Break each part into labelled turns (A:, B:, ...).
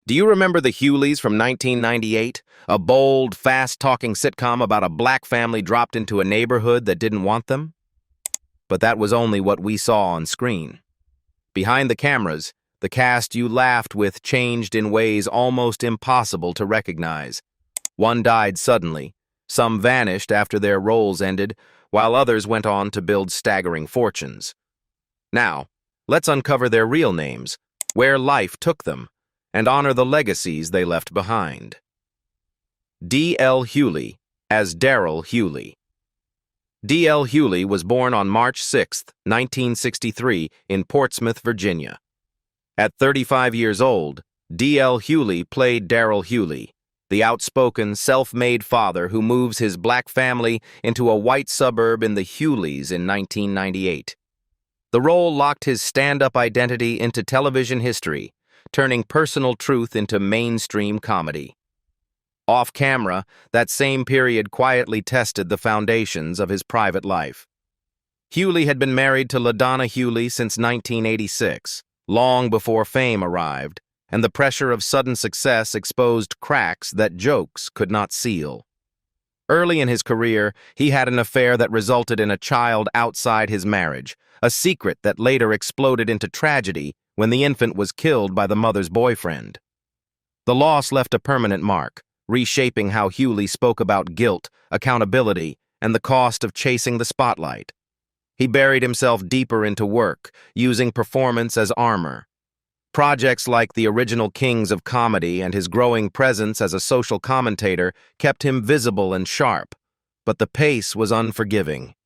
A: Do you remember the Hughleys from 1998? A bold, fast-talking sitcom about a black family dropped into a neighborhood that didn't want them? But that was only what we saw on screen. Behind the cameras, the cast you laughed with changed in ways almost impossible to recognize. One died suddenly, some vanished after their roles ended, while others went on to build staggering fortunes. Now, let's uncover their real names, where life took them, and honor the legacies they left behind. D.L. Hughley as Darrell Hughley. D.L. Hughley was born on March 6, 1963, in Portsmouth, Virginia. At 35 years old, D.L. Hughley played Darrell Hughley, the outspoken, self-made father who moves his black family into a white suburb in the Hughleys in 1998. The role locked his stand-up identity into television history, turning personal truth into mainstream comedy. Off-camera, that same period quietly tested the foundations of his private life. Hughley had been married to LaDonna Hughley since 1986, long before fame arrived, and the pressure of sudden success exposed cracks that jokes could not seal. Early in his career, he had an affair that resulted in a child outside his marriage, a secret that later exploded into tragedy when the infant was killed by the mother's boyfriend. The loss left a permanent mark, reshaping how Hughley spoke about guilt, accountability, and the cost of chasing the spotlight. He buried himself deeper into work, using performance as armor. Projects like the original Kings of Comedy and his growing presence as a social commentator kept him visible and sharp, but the pace was unforgiving.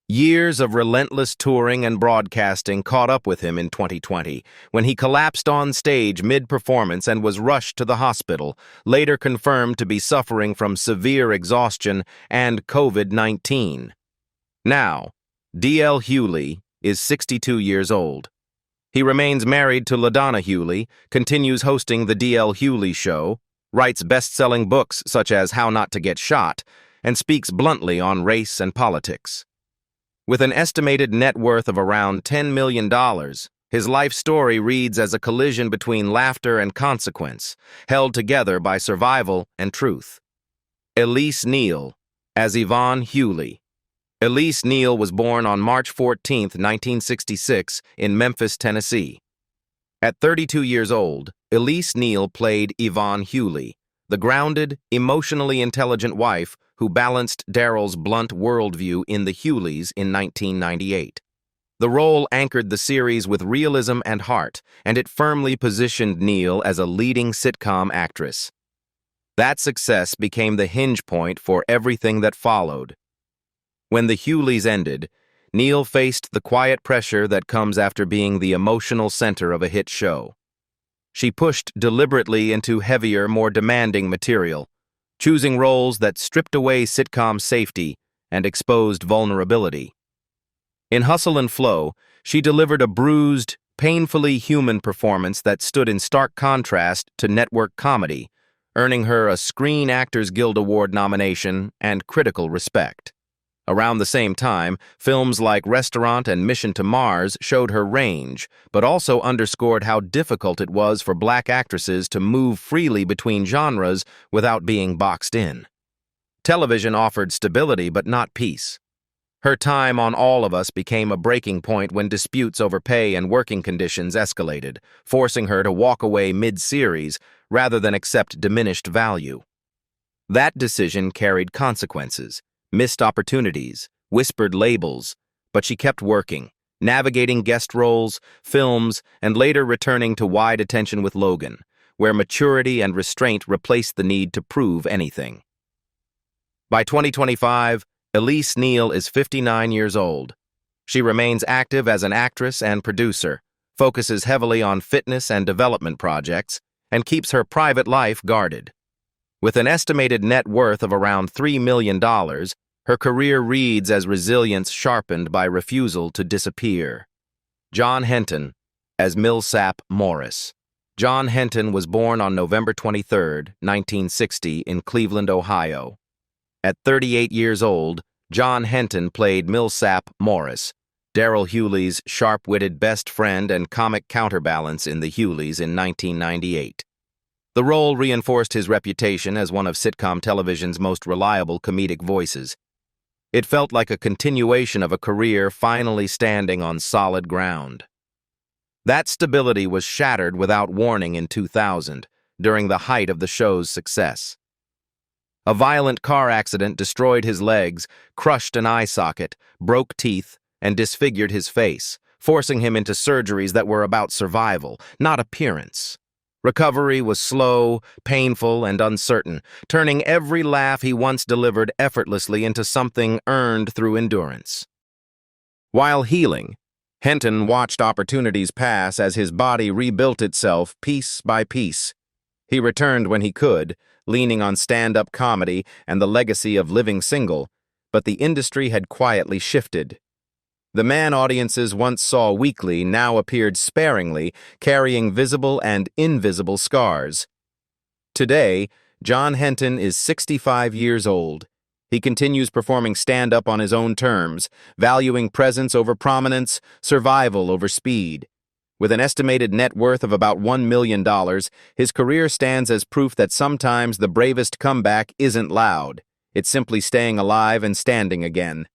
A: Years of relentless touring and broadcasting caught up with him in 2020, when he collapsed on stage mid-performance and was rushed to the hospital, later confirmed to be suffering from severe exhaustion and COVID-19. Now, D.L. Hughley is 62 years old. He remains married to LaDonna Hughley, continues hosting The D.L. Hughley Show, writes best-selling books such as How Not to Get Shot, and speaks bluntly on race and politics. With an estimated net worth of around $10 million, his life story reads as a collision between laughter and consequence, held together by survival and truth. Elise Neal as Yvonne Hughley. Elise Neal was born on March 14, 1966, in Memphis, Tennessee. At 32 years old, Elise Neal played Yvonne Hughley, the grounded, emotionally intelligent wife who balanced Darrell's blunt worldview in The Hughleys in 1998. The role anchored the series with realism and heart, and it firmly positioned Neal as a leading sitcom actress. That success became the hinge point for everything that followed. When The Hughleys ended, Neal faced the quiet pressure that comes after being the emotional center of a hit show. She pushed deliberately into heavier, more demanding material, choosing roles that stripped away sitcom safety and exposed vulnerability. In Hustle and Flow, she delivered a bruised, painfully human performance that stood in stark contrast to network comedy, earning her a Screen Actors Guild Award nomination and critical respect. Around the same time, films like Restaurant and Mission to Mars showed her range, but also underscored how difficult it was for black actresses to move freely between genres without being boxed in. Television offered stability but not peace. Her time on All of Us became a breaking point when disputes over pay and working conditions escalated, forcing her to walk away mid-series rather than accept diminished value. That decision carried consequences. Missed opportunities, whispered labels, but she kept working, navigating guest roles, films, and later returning to Wide Attention with Logan, where maturity and restraint replaced the need to prove anything. By 2025, Elise Neal is 59 years old. She remains active as an actress and producer, focuses heavily on fitness and development projects, and keeps her private life guarded. With an estimated net worth of around $3 million, her career reads as resilience sharpened by refusal to disappear. John Henton as Millsap Morris. John Henton was born on November 23, 1960, in Cleveland, Ohio. At 38 years old, John Henton played Millsap Morris, Darrell Hughley's sharp-witted best friend and comic counterbalance in The Hughleys in 1998. The role reinforced his reputation as one of sitcom television's most reliable comedic voices. It felt like a continuation of a career finally standing on solid ground. That stability was shattered without warning in 2000, during the height of the show's success. A violent car accident destroyed his legs, crushed an eye socket, broke teeth, and disfigured his face, forcing him into surgeries that were about survival, not appearance. Recovery was slow, painful, and uncertain, turning every laugh he once delivered effortlessly into something earned through endurance. While healing, Henton watched opportunities pass as his body rebuilt itself piece by piece. He returned when he could, leaning on stand-up comedy and the legacy of living single, but the industry had quietly shifted. The man audiences once saw weekly now appeared sparingly, carrying visible and invisible scars. Today, John Henton is 65 years old. He continues performing stand-up on his own terms, valuing presence over prominence, survival over speed. With an estimated net worth of about $1 million, his career stands as proof that sometimes the bravest comeback isn't loud. It's simply staying alive and standing again.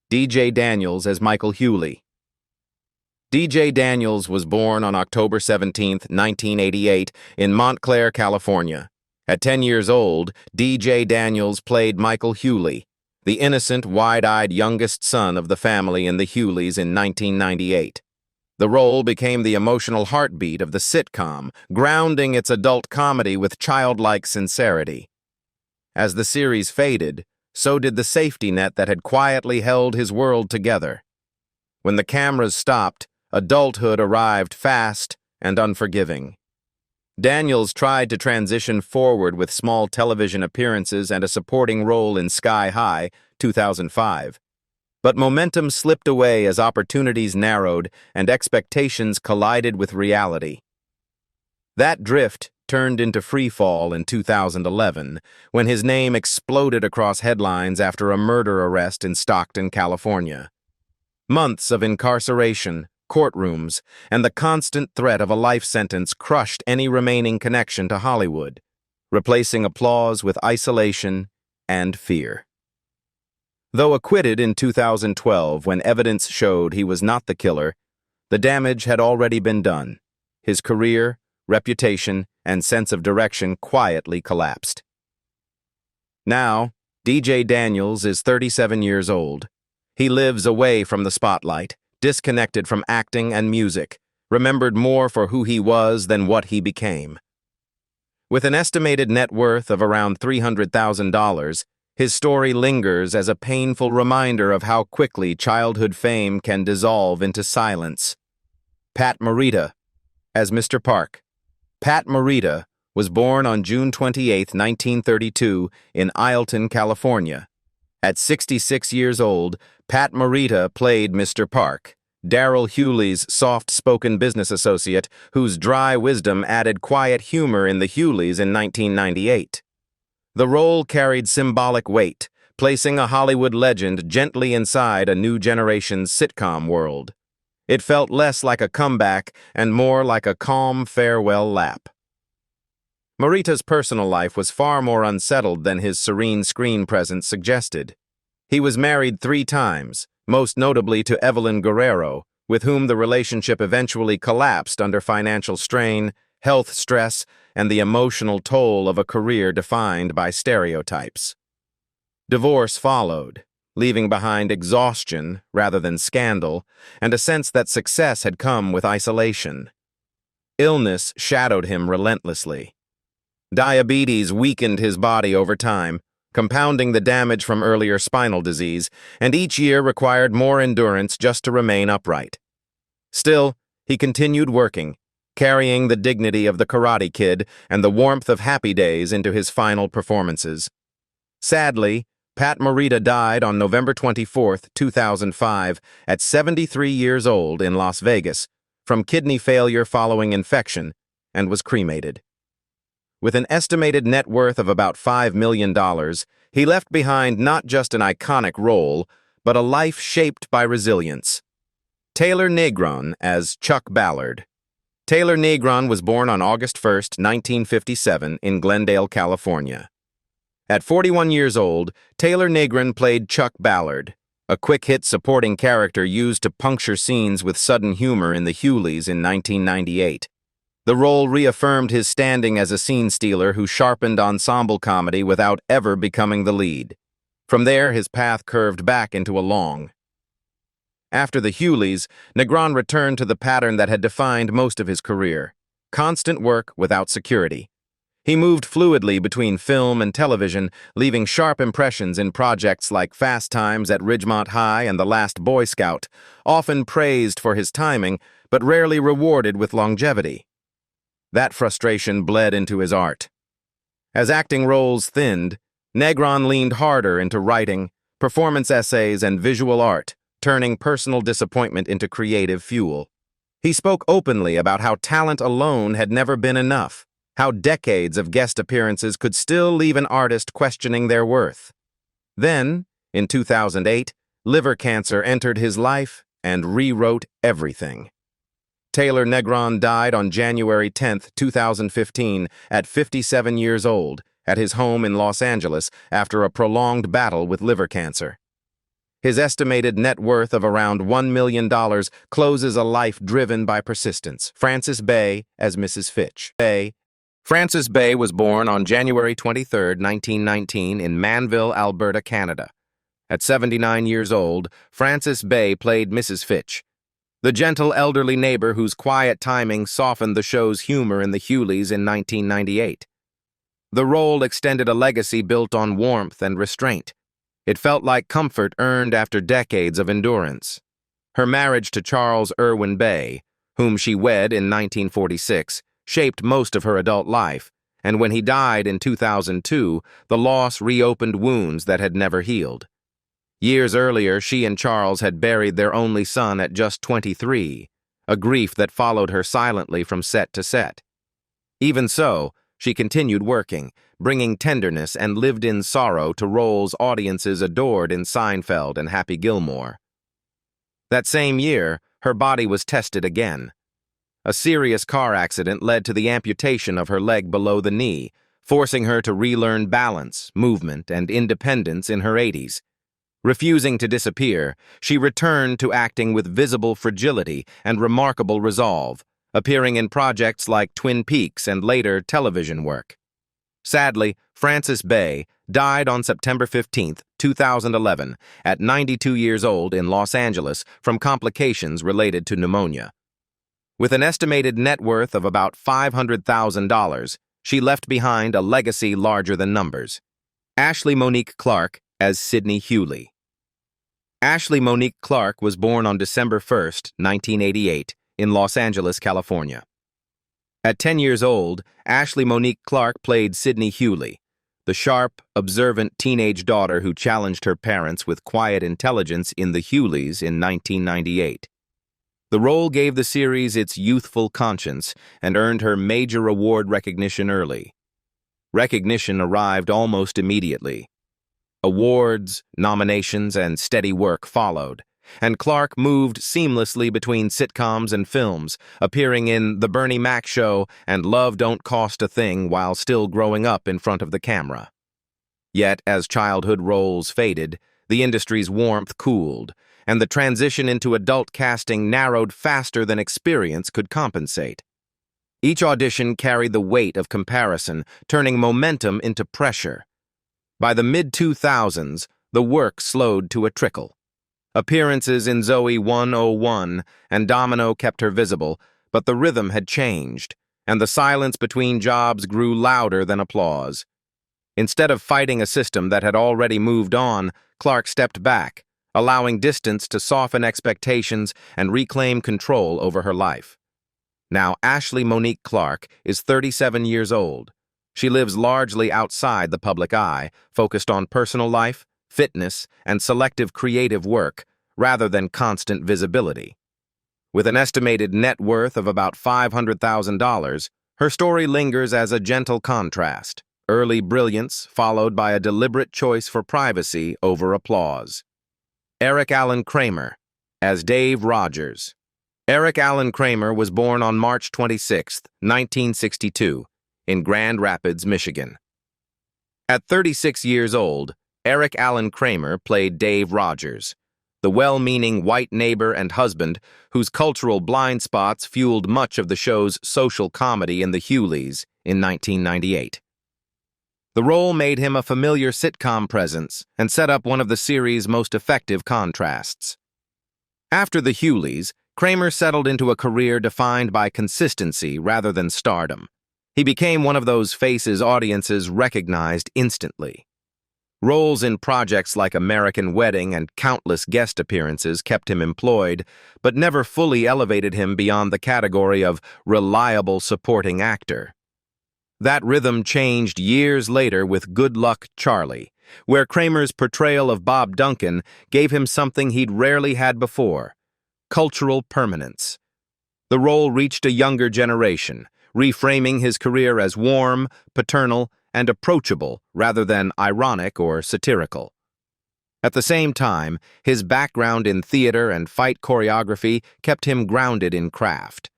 A: D.J. Daniels as Michael Hughley. D.J. Daniels was born on October 17, 1988, in Montclair, California. At 10 years old, D.J. Daniels played Michael Hughley, the innocent, wide-eyed youngest son of the family in the Hughleys in 1998. The role became the emotional heartbeat of the sitcom, grounding its adult comedy with childlike sincerity. As the series faded, so did the safety net that had quietly held his world together. When the cameras stopped, adulthood arrived fast and unforgiving. Daniels tried to transition forward with small television appearances and a supporting role in Sky High, 2005. But momentum slipped away as opportunities narrowed and expectations collided with reality. That drift turned into free fall in 2011, when his name exploded across headlines after a murder arrest in Stockton, California. Months of incarceration, courtrooms, and the constant threat of a life sentence crushed any remaining connection to Hollywood, replacing applause with isolation and fear. Though acquitted in 2012 when evidence showed he was not the killer, the damage had already been done. His career, reputation, and sense of direction quietly collapsed. Now, D.J. Daniels is 37 years old. He lives away from the spotlight, disconnected from acting and music, remembered more for who he was than what he became. With an estimated net worth of around $300,000, his story lingers as a painful reminder of how quickly childhood fame can dissolve into silence. Pat Morita as Mr. Park. Pat Morita was born on June 28, 1932, in Ileton, California. At 66 years old, Pat Morita played Mr. Park, Daryl Hughley's soft-spoken business associate whose dry wisdom added quiet humor in the Hughleys in 1998. The role carried symbolic weight, placing a Hollywood legend gently inside a new generation's sitcom world. It felt less like a comeback and more like a calm farewell lap. Morita's personal life was far more unsettled than his serene screen presence suggested. He was married 3 times, most notably to Evelyn Guerrero, with whom the relationship eventually collapsed under financial strain, health stress, and the emotional toll of a career defined by stereotypes. Divorce followed, leaving behind exhaustion rather than scandal, and a sense that success had come with isolation. Illness shadowed him relentlessly. Diabetes weakened his body over time, compounding the damage from earlier spinal disease, and each year required more endurance just to remain upright. Still, he continued working, carrying the dignity of the Karate Kid and the warmth of Happy Days into his final performances. Sadly, Pat Morita died on November 24, 2005, at 73 years old in Las Vegas, from kidney failure following infection, and was cremated. With an estimated net worth of about $5 million, he left behind not just an iconic role, but a life shaped by resilience. Taylor Negron as Chuck Ballard. Taylor Negron was born on August 1st, 1957, in Glendale, California. At 41 years old, Taylor Negron played Chuck Ballard, a quick-hit supporting character used to puncture scenes with sudden humor in the Hughleys in 1998. The role reaffirmed his standing as a scene stealer who sharpened ensemble comedy without ever becoming the lead. From there, his path curved back into a long. After the Hughleys, Negron returned to the pattern that had defined most of his career: constant work without security. He moved fluidly between film and television, leaving sharp impressions in projects like Fast Times at Ridgemont High and The Last Boy Scout, often praised for his timing, but rarely rewarded with longevity. That frustration bled into his art. As acting roles thinned, Negron leaned harder into writing, performance essays, and visual art, turning personal disappointment into creative fuel. He spoke openly about how talent alone had never been enough, how decades of guest appearances could still leave an artist questioning their worth. Then, in 2008, liver cancer entered his life and rewrote everything. Taylor Negron died on January 10, 2015, at 57 years old, at his home in Los Angeles after a prolonged battle with liver cancer. His estimated net worth of around $1 million closes a life driven by persistence. Frances Bay as Mrs. Fitch. Frances Bay was born on January 23, 1919, in Manville, Alberta, Canada. At 79 years old, Frances Bay played Mrs. Fitch, the gentle elderly neighbor whose quiet timing softened the show's humor in the Hughleys in 1998. The role extended a legacy built on warmth and restraint. It felt like comfort earned after decades of endurance. Her marriage to Charles Irwin Bay, whom she wed in 1946, shaped most of her adult life, and when he died in 2002, the loss reopened wounds that had never healed. Years earlier, she and Charles had buried their only son at just 23, a grief that followed her silently from set to set. Even so, she continued working, bringing tenderness and lived-in sorrow to roles audiences adored in Seinfeld and Happy Gilmore. That same year, her body was tested again. A serious car accident led to the amputation of her leg below the knee, forcing her to relearn balance, movement, and independence in her 80s. Refusing to disappear, she returned to acting with visible fragility and remarkable resolve, appearing in projects like Twin Peaks and later television work. Sadly, Frances Bay died on September 15, 2011, at 92 years old in Los Angeles from complications related to pneumonia. With an estimated net worth of about $500,000, she left behind a legacy larger than numbers. Ashley Monique Clark as Sidney Hughley. Ashley Monique Clark was born on December 1, 1988, in Los Angeles, California. At 10 years old, Ashley Monique Clark played Sidney Hughley, the sharp, observant teenage daughter who challenged her parents with quiet intelligence in The Hughleys in 1998. The role gave the series its youthful conscience and earned her major award recognition early. Recognition arrived almost immediately. Awards, nominations, and steady work followed, and Clark moved seamlessly between sitcoms and films, appearing in The Bernie Mac Show and Love Don't Cost a Thing while still growing up in front of the camera. Yet, as childhood roles faded, the industry's warmth cooled, and the transition into adult casting narrowed faster than experience could compensate. Each audition carried the weight of comparison, turning momentum into pressure. By the mid-2000s, the work slowed to a trickle. Appearances in Zoe 101 and Domino kept her visible, but the rhythm had changed, and the silence between jobs grew louder than applause. Instead of fighting a system that had already moved on, Clark stepped back, allowing distance to soften expectations and reclaim control over her life. Now, Ashley Monique Clark is 37 years old. She lives largely outside the public eye, focused on personal life, fitness, and selective creative work, rather than constant visibility. With an estimated net worth of about $500,000, her story lingers as a gentle contrast: early brilliance followed by a deliberate choice for privacy over applause. Eric Allen Kramer as Dave Rogers. Eric Allen Kramer was born on March 26, 1962, in Grand Rapids, Michigan. At 36 years old, Eric Allen Kramer played Dave Rogers, the well-meaning white neighbor and husband whose cultural blind spots fueled much of the show's social comedy in the Hughleys in 1998. The role made him a familiar sitcom presence and set up one of the series' most effective contrasts. After the Hughleys, Kramer settled into a career defined by consistency rather than stardom. He became one of those faces audiences recognized instantly. Roles in projects like American Wedding and countless guest appearances kept him employed, but never fully elevated him beyond the category of reliable supporting actor. That rhythm changed years later with Good Luck Charlie, where Kramer's portrayal of Bob Duncan gave him something he'd rarely had before: cultural permanence. The role reached a younger generation, reframing his career as warm, paternal, and approachable rather than ironic or satirical. At the same time, his background in theater and fight choreography kept him grounded in craft.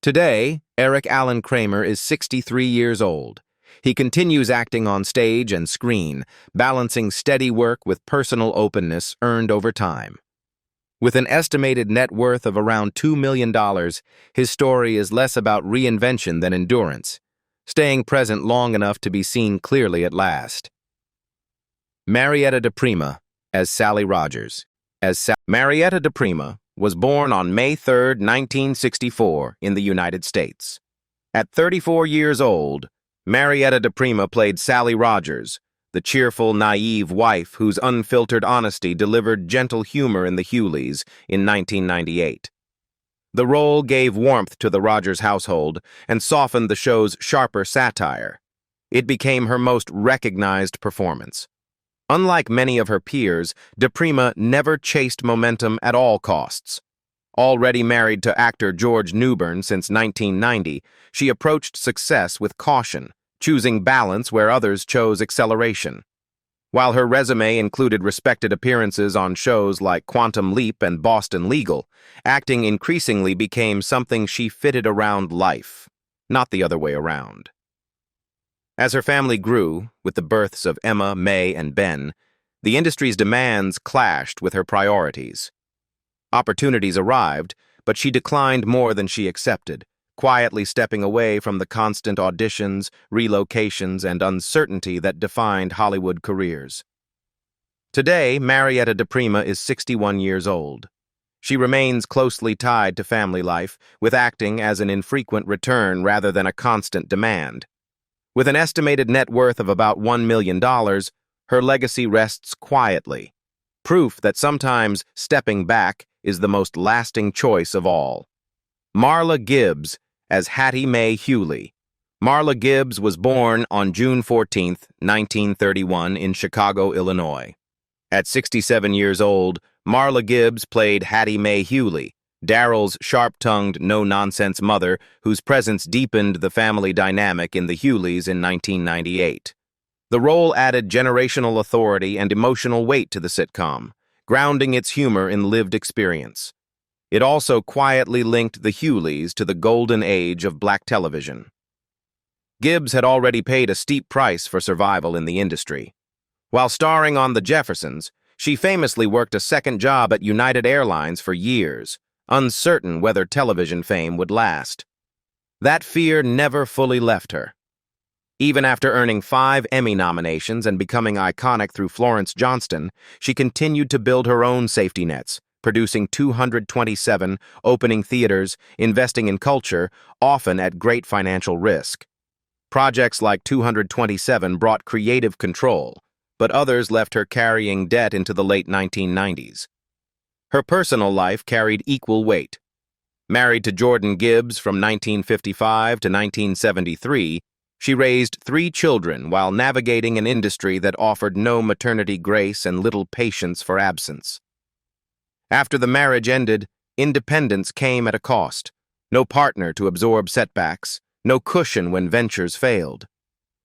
A: Today, Eric Allen Kramer is 63 years old. He continues acting on stage and screen, balancing steady work with personal openness earned over time. With an estimated net worth of around $2 million, his story is less about reinvention than endurance, staying present long enough to be seen clearly at last. Marietta DePrima as Sally Rogers. Marietta DePrima was born on May 3, 1964, in the United States. At 34 years old, Marietta DePrima played Sally Rogers, the cheerful, naive wife whose unfiltered honesty delivered gentle humor in the Hughleys in 1998. The role gave warmth to the Rogers household and softened the show's sharper satire. It became her most recognized performance. Unlike many of her peers, DePrima never chased momentum at all costs. Already married to actor George Newbern since 1990, she approached success with caution, choosing balance where others chose acceleration. While her resume included respected appearances on shows like Quantum Leap and Boston Legal, acting increasingly became something she fitted around life, not the other way around. As her family grew, with the births of Emma, May, and Ben, the industry's demands clashed with her priorities. Opportunities arrived, but she declined more than she accepted, quietly stepping away from the constant auditions, relocations, and uncertainty that defined Hollywood careers. Today, Marietta DePrima is 61 years old. She remains closely tied to family life, with acting as an infrequent return rather than a constant demand. With an estimated net worth of about $1 million, her legacy rests quietly, proof that sometimes stepping back is the most lasting choice of all. Marla Gibbs as Hattie Mae Hughley. Marla Gibbs was born on June 14, 1931, in Chicago, Illinois. At 67 years old, Marla Gibbs played Hattie Mae Hughley, Daryl's sharp-tongued, no-nonsense mother whose presence deepened the family dynamic in the Hughleys in 1998. The role added generational authority and emotional weight to the sitcom, grounding its humor in lived experience. It also quietly linked the Hughleys to the golden age of black television. Gibbs had already paid a steep price for survival in the industry. While starring on The Jeffersons, she famously worked a second job at United Airlines for years, uncertain whether television fame would last. That fear never fully left her. Even after earning 5 Emmy nominations and becoming iconic through Florence Johnston, she continued to build her own safety nets, producing 227, opening theaters, investing in culture, often at great financial risk. Projects like 227 brought creative control, but others left her carrying debt into the late 1990s. Her personal life carried equal weight. Married to Jordan Gibbs from 1955 to 1973, she raised 3 children while navigating an industry that offered no maternity grace and little patience for absence. After the marriage ended, independence came at a cost. No partner to absorb setbacks, no cushion when ventures failed.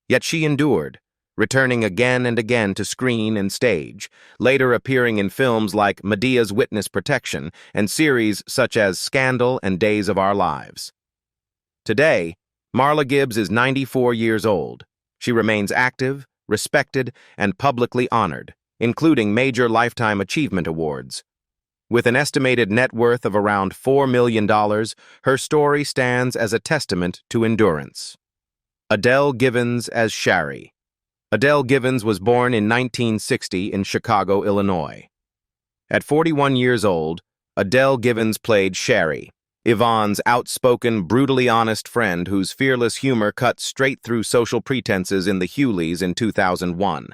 A: Yet she endured, returning again and again to screen and stage, later appearing in films like Medea's Witness Protection and series such as Scandal and Days of Our Lives. Today, Marla Gibbs is 94 years old. She remains active, respected, and publicly honored, including major Lifetime Achievement Awards. With an estimated net worth of around $4 million, her story stands as a testament to endurance. Adele Givens as Shari. Adele Givens was born in 1960 in Chicago, Illinois. At 41 years old, Adele Givens played Shari, Yvonne's outspoken, brutally honest friend whose fearless humor cut straight through social pretenses in the Hughleys in 2001.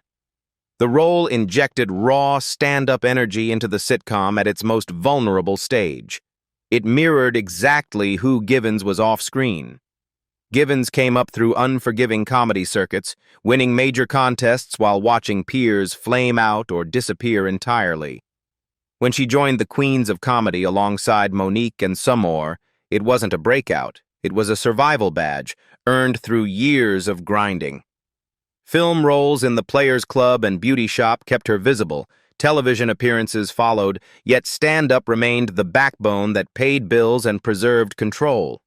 A: The role injected raw, stand-up energy into the sitcom at its most vulnerable stage. It mirrored exactly who Givens was off-screen. Givens came up through unforgiving comedy circuits, winning major contests while watching peers flame out or disappear entirely. When she joined the Queens of Comedy alongside Monique and Sumor, it wasn't a breakout, it was a survival badge, earned through years of grinding. Film roles in The Players Club and Beauty Shop kept her visible, television appearances followed, yet stand-up remained the backbone that paid bills and preserved control.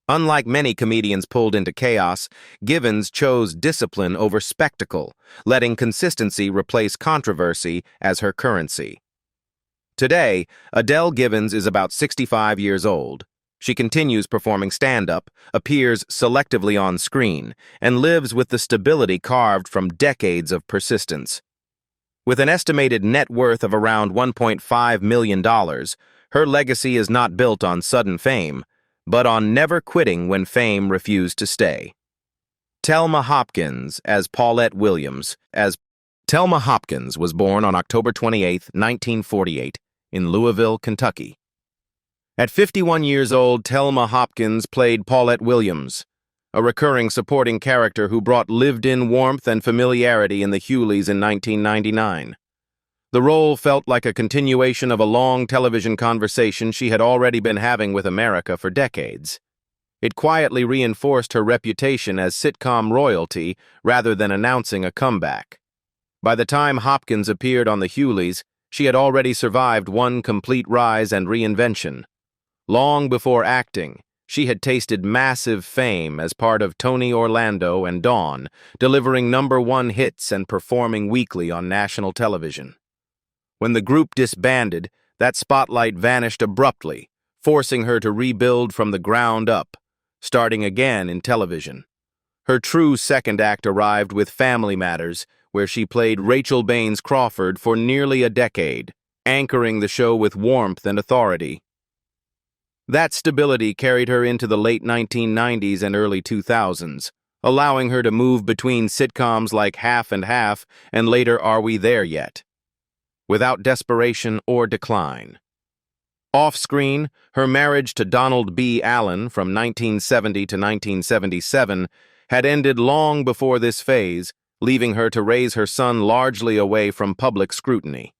A: Unlike many comedians pulled into chaos, Givens chose discipline over spectacle, letting consistency replace controversy as her currency. Today, Adele Givens is about 65 years old. She continues performing stand-up, appears selectively on screen, and lives with the stability carved from decades of persistence. With an estimated net worth of around $1.5 million, her legacy is not built on sudden fame, but on never quitting when fame refused to stay. Telma Hopkins as Paulette Williams. Telma Hopkins was born on October 28, 1948, in Louisville, Kentucky. At 51 years old, Telma Hopkins played Paulette Williams, a recurring supporting character who brought lived-in warmth and familiarity in the Hughleys in 1999. The role felt like a continuation of a long television conversation she had already been having with America for decades. It quietly reinforced her reputation as sitcom royalty rather than announcing a comeback. By the time Hopkins appeared on the Hughleys, she had already survived one complete rise and reinvention. Long before acting, she had tasted massive fame as part of Tony Orlando and Dawn, delivering #1 hits and performing weekly on national television. When the group disbanded, that spotlight vanished abruptly, forcing her to rebuild from the ground up, starting again in television. Her true second act arrived with Family Matters, where she played Rachel Baines Crawford for nearly a decade, anchoring the show with warmth and authority. That stability carried her into the late 1990s and early 2000s, allowing her to move between sitcoms like Half and Half and later Are We There Yet? Without desperation or decline. Off-screen, her marriage to Donald B. Allen from 1970 to 1977 had ended long before this phase, leaving her to raise her son largely away from public scrutiny.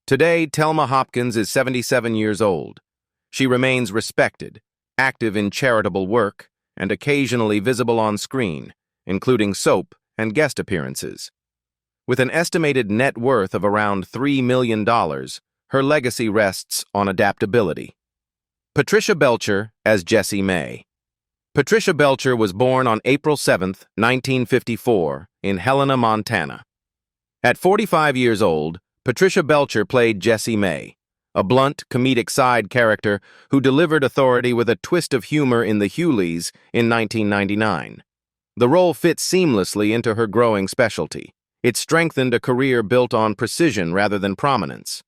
A: Today, Telma Hopkins is 77 years old. She remains respected, active in charitable work, and occasionally visible on screen, including soap and guest appearances. With an estimated net worth of around $3 million, her legacy rests on adaptability. Patricia Belcher as Jessie May. Patricia Belcher was born on April 7, 1954, in Helena, Montana. At 45 years old, Patricia Belcher played Jessie May, a blunt, comedic side character who delivered authority with a twist of humor in the Hughleys in 1999. The role fit seamlessly into her growing specialty. It strengthened a career built on precision rather than prominence.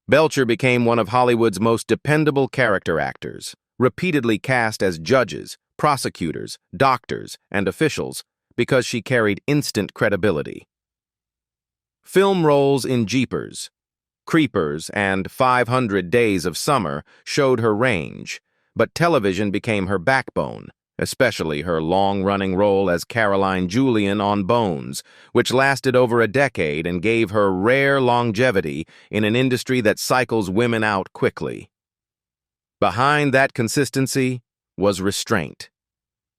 A: Belcher became one of Hollywood's most dependable character actors, repeatedly cast as judges, prosecutors, doctors, and officials because she carried instant credibility. Film roles in Jeepers, Creepers, and 500 Days of Summer showed her range, but television became her backbone, especially her long-running role as Caroline Julian on Bones, which lasted over a decade and gave her rare longevity in an industry that cycles women out quickly. Behind that consistency was restraint.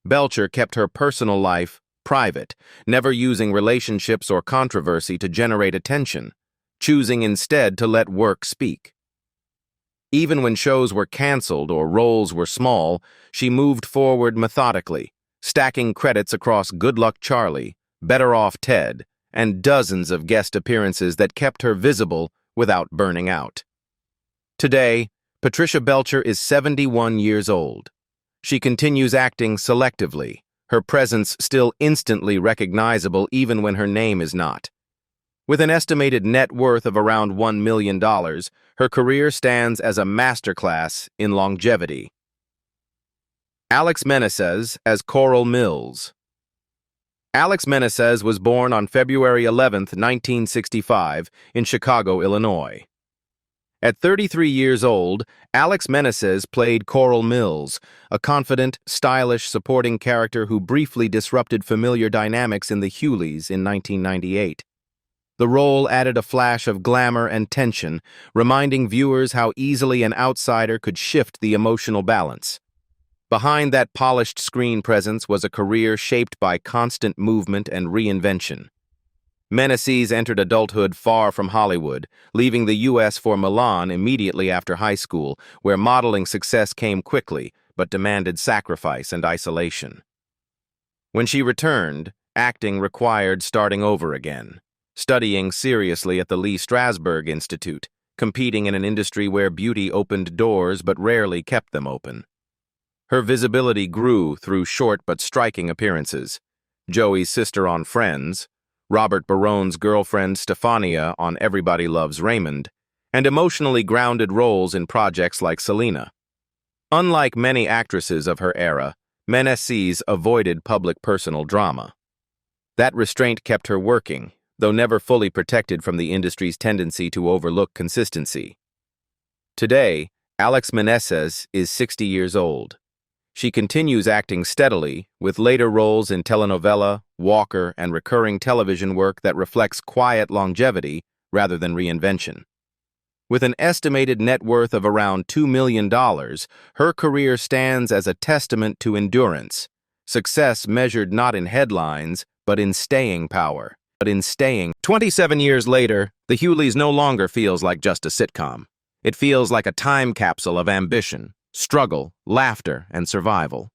A: Belcher kept her personal life private, never using relationships or controversy to generate attention, choosing instead to let work speak. Even when shows were canceled or roles were small, she moved forward methodically, stacking credits across Good Luck Charlie, Better Off Ted, and dozens of guest appearances that kept her visible without burning out. Today, Patricia Belcher is 71 years old. She continues acting selectively, her presence still instantly recognizable even when her name is not. With an estimated net worth of around $1 million, her career stands as a masterclass in longevity. Alex Meneses as Coral Mills. Alex Meneses was born on February 11, 1965, in Chicago, Illinois. At 33 years old, Alex Meneses played Coral Mills, a confident, stylish supporting character who briefly disrupted familiar dynamics in the Hughleys in 1998. The role added a flash of glamour and tension, reminding viewers how easily an outsider could shift the emotional balance. Behind that polished screen presence was a career shaped by constant movement and reinvention. Meneses entered adulthood far from Hollywood, leaving the U.S. for Milan immediately after high school, where modeling success came quickly but demanded sacrifice and isolation. When she returned, acting required starting over again, studying seriously at the Lee Strasberg Institute, competing in an industry where beauty opened doors but rarely kept them open. Her visibility grew through short but striking appearances: Joey's sister on Friends, Robert Barone's girlfriend Stefania on Everybody Loves Raymond, and emotionally grounded roles in projects like Selena. Unlike many actresses of her era, Meneses avoided public personal drama. That restraint kept her working, though never fully protected from the industry's tendency to overlook consistency. Today, Alex Meneses is 60 years old. She continues acting steadily, with later roles in telenovela, Walker, and recurring television work that reflects quiet longevity rather than reinvention. With an estimated net worth of around $2 million, her career stands as a testament to endurance, success measured not in headlines, but in staying power. 27 years later, the Hughleys no longer feels like just a sitcom. It feels like a time capsule of ambition, struggle, laughter, and survival.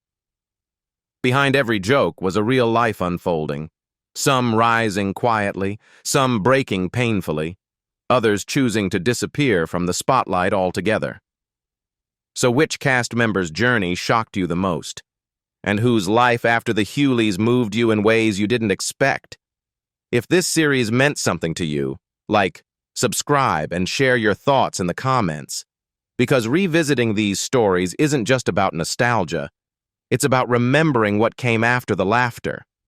A: Behind every joke was a real life unfolding, some rising quietly, some breaking painfully, others choosing to disappear from the spotlight altogether. So which cast member's journey shocked you the most? And whose life after the Hughleys moved you in ways you didn't expect? If this series meant something to you, like, subscribe and share your thoughts in the comments. Because revisiting these stories isn't just about nostalgia, it's about remembering what came after the laughter.